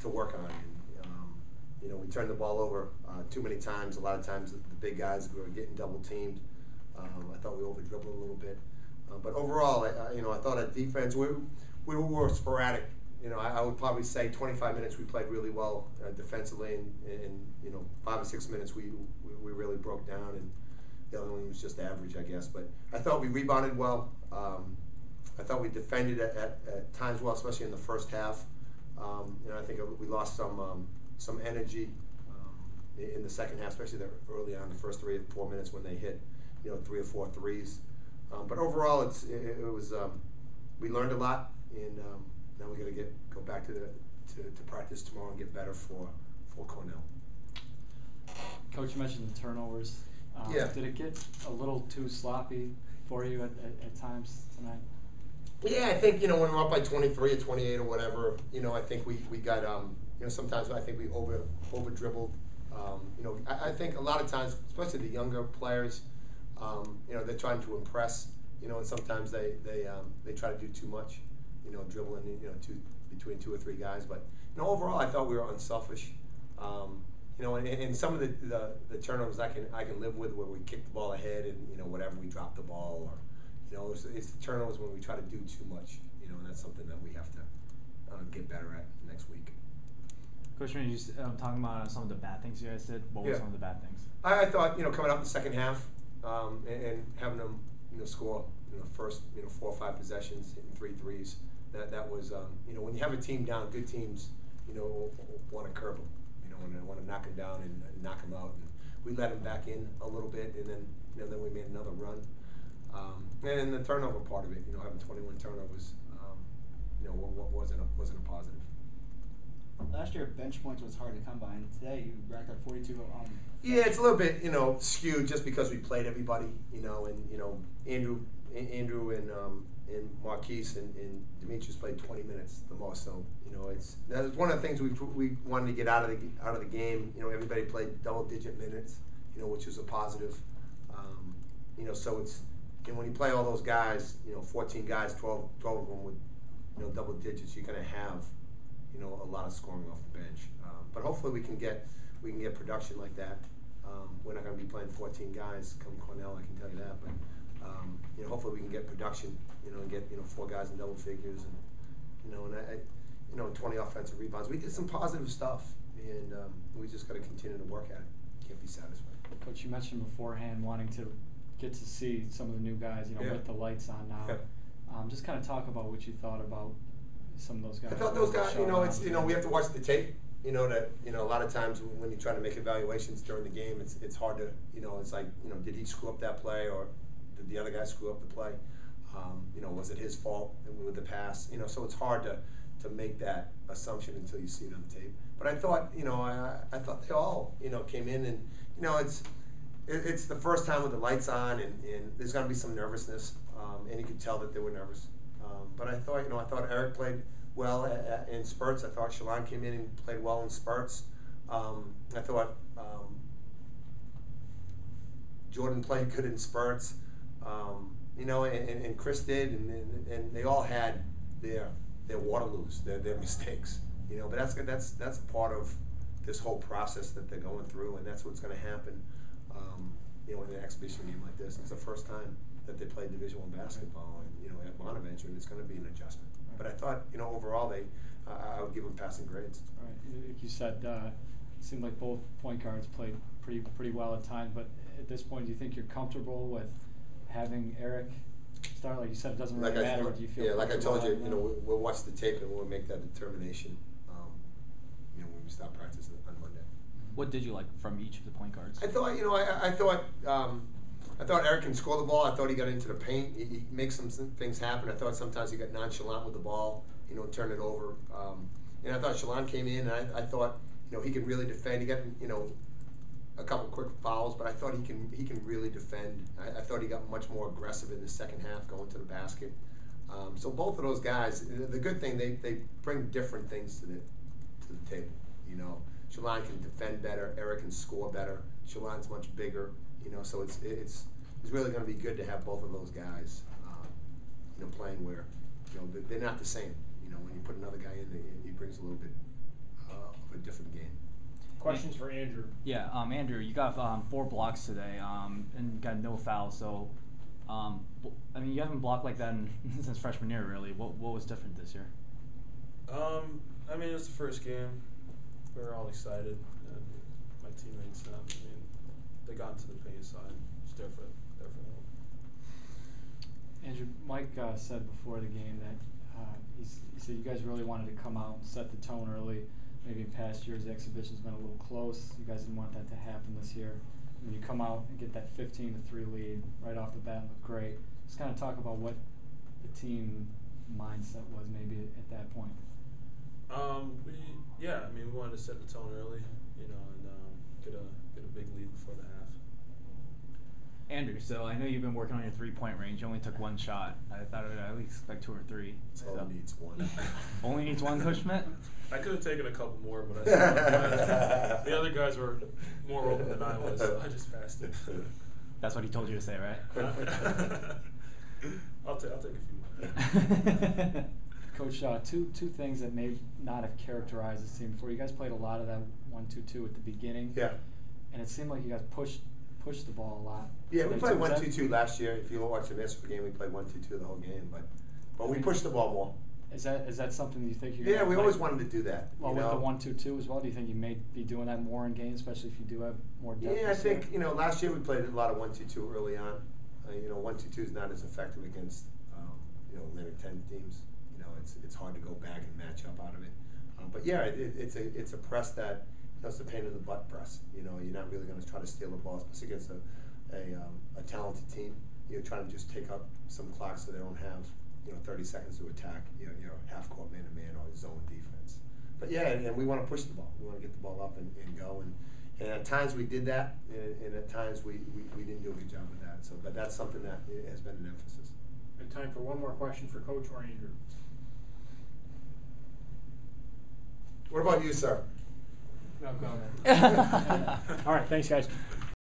to work on. And, we turned the ball over too many times. A lot of times the big guys were getting double teamed. I thought we over dribbled a little bit. But overall, I thought at defense we were sporadic. I would probably say 25 minutes we played really well defensively, and 5 or 6 minutes we really broke down, and the other one was just average, I guess. But I thought we rebounded well. I thought we defended at times well, especially in the first half. I think we lost some energy in the second half, especially early on, the first 3 or 4 minutes when they hit 3 or 4 threes. But overall, it was we learned a lot, and now we got to go back to practice tomorrow and get better for Cornell. Coach, you mentioned the turnovers. Yeah. Did it get a little too sloppy for you at times tonight? Yeah, I think when we're up by 23 or 28 or whatever, I think we got sometimes I think we over dribbled. I think a lot of times, especially the younger players, they're trying to impress, and sometimes they try to do too much, dribbling, between 2 or 3 guys. But overall, I thought we were unselfish. And some of the turnovers I can live with, where we kick the ball ahead and whatever, we drop the ball, or it's the turnovers when we try to do too much, and that's something that we have to get better at next week. Coach, when you talking about some of the bad things you guys did, what were some of the bad things? I thought coming out in the second half and having them score first 4 or 5 possessions, hitting 3 threes. That was when you have a team down, good teams want to curb them, and they want to knock them down and knock them out. And we let them back in a little bit, and then then we made another run. And the turnover part of it, having 21 turnovers, wasn't a positive. Last year, bench points was hard to come by, and today you racked up 42. Yeah, it's a little bit skewed just because we played everybody, and Andrew and Marquise and Demetrius played 20 minutes the most. So that was one of the things we wanted to get out of the game. Everybody played double-digit minutes, which was a positive. So it's when you play all those guys, 14 guys, 12 of them with double digits, you're going to have a lot of scoring off the bench. But hopefully we can get production like that. We're not going to be playing 14 guys come Cornell, I can tell you that. But hopefully we can get production, and get 4 guys in double figures, and 20 offensive rebounds. We did some positive stuff, and we just got to continue to work at it. Can't be satisfied. Coach, you mentioned beforehand wanting to get to see some of the new guys, with the lights on now. Yeah. Just kind of talk about what you thought about some of those guys. I thought those guys, we have to watch the tape. That a lot of times when you try to make evaluations during the game, it's hard to, it's like, did he screw up that play, or did the other guy screw up the play? Was it his fault with the pass? So it's hard to make that assumption until you see it on tape. But I thought, I thought they all, came in, and it's the first time with the lights on, and there's going to be some nervousness, and you could tell that they were nervous. But I thought Eric played well in spurts. I thought Shalon came in and played well in spurts. I thought Jordan played good in spurts. And Chris did, and they all had their Waterloos, their mistakes. But that's a part of this whole process that they're going through, and that's what's going to happen. In an exhibition game like this, it's the first time that they played Division I basketball, and at Bonaventure, and it's going to be an adjustment. Right. But I thought, overall, I would give them passing grades. Right, like you said, it seemed like both point guards played pretty well at times. But at this point, do you think you're comfortable with having Eric start? Like you said, it doesn't really matter. Do you feel? Yeah, like I told you, we'll watch the tape and we'll make that determination. When we start practicing on Monday. What did you like from each of the point guards? I thought, I thought Eric can score the ball. I thought he got into the paint. He makes some things happen. I thought sometimes he got nonchalant with the ball, turn it over. And I thought Shalon came in, and I thought, he could really defend. He got, a couple quick fouls, but I thought he can really defend. I thought he got much more aggressive in the second half, going to the basket. So both of those guys, the good thing, they bring different things to the table. Shalon can defend better. Eric can score better. Shalon's much bigger. So it's really going to be good to have both of those guys, playing where, they're not the same. When you put another guy in, he brings a little bit different game. Questions for Andrew? Yeah, Andrew, you got 4 blocks today, and got no fouls. So, I mean, you haven't blocked like that since freshman year, really. What was different this year? I mean, it was the first game. We were all excited, and my teammates, I mean, they got into the paint, so I was there for them. Andrew, Mike said before the game that he said you guys really wanted to come out and set the tone early. Maybe in past years the exhibition's been a little close. You guys didn't want that to happen this year. When you come out and get that 15-3 lead right off the bat, looked great. Just kind of talk about what the team mindset was maybe at that point. We wanted to set the tone early, and get a big lead before the half. Andrew, so I know you've been working on your 3-point range. You only took 1 shot. I thought it would at least like 2 or 3. It only needs 1. Only needs 1, Coach Schmidt? I could have taken a couple more, but I saw the other guys were more open than I was, so I just passed it. That's what he told you to say, right? I'll take a few more. Coach, two things that may not have characterized this team before. You guys played a lot of that 1-2-2 at the beginning. Yeah. And it seemed like you guys pushed the ball a lot. Yeah, we played Was that- 1-2-2 last year. If you watch the Mansfield game, we played 1-2-2 the whole game, but we pushed the ball more. Is that something you think you're Yeah, gonna we like- always wanted to do that. Well, you with know? the 1-2-2 as well, do you think you may be doing that more in games, especially if you do have more depth? Yeah, I this year? think last year we played a lot of 1-2-2 early on. 1-2-2 is not as effective against Atlantic 10 teams. It's hard to go back and match up out of it. But yeah, it's a press that's the pain in the butt press. You're not really going to try to steal the ball, especially against a talented team. You're trying to just take up some clock so they don't have 30 seconds to attack. Half court man-to-man or zone defense. But yeah, and we want to push the ball. We want to get the ball up and go. And at times we did that, and at times we didn't do a good job with that. But that's something that has been an emphasis. And time for one more question for Coach or Andrew. What about you, sir? No comment. All right, thanks, guys.